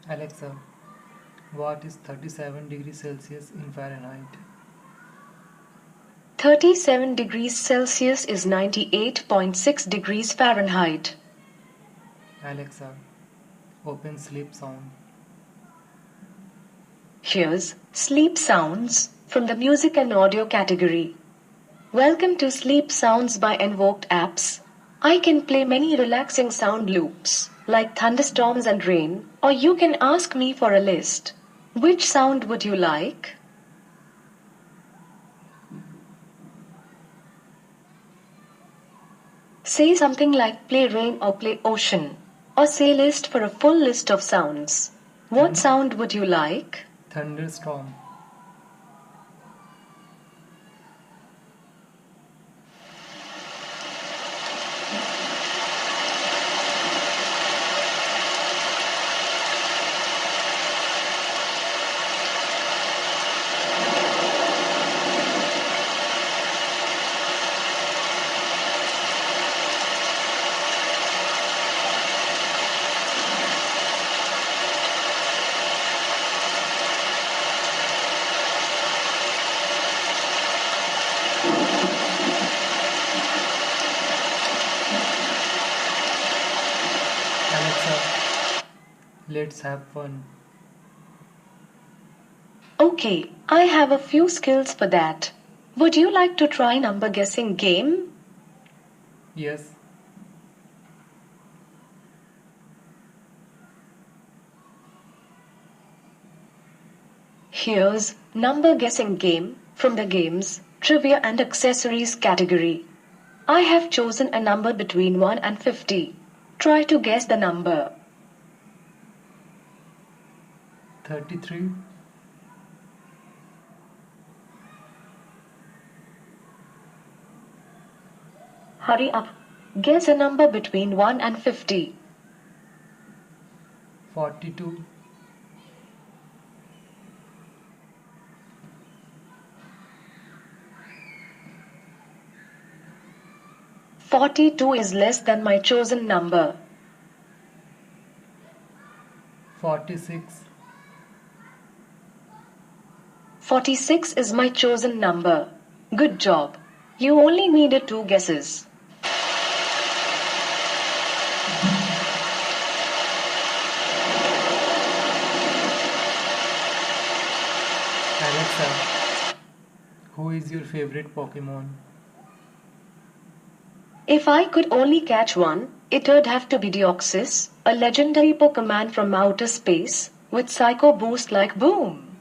Alexa, what is 37 degrees Celsius in Fahrenheit? 37 degrees Celsius is 98.6 degrees Fahrenheit. Alexa, open sleep sound. Here's Sleep Sounds from the music and audio category. Welcome to Sleep Sounds by Invoked Apps. I can play many relaxing sound loops, like thunderstorms and rain, or you can ask me for a list. Which sound would you like? Say something like play rain or play ocean, or say list for a full list of sounds. What sound would you like? Thunderstorm. Alexa, let's have fun. Okay, I have a few skills for that. Would you like to try number guessing game? Yes. Here's number guessing game from the games, trivia and accessories category. I have chosen a number between 1 and 50. Try to guess the number. 33. Hurry up. Guess a number between 1 and 50. 42. 42 is less than my chosen number. 46. 46 is my chosen number. Good job. You only needed 2 guesses. Alexa, who is your favorite Pokemon? If I could only catch one, it would have to be Deoxys, a legendary Pokemon from outer space, with Psycho Boost like boom.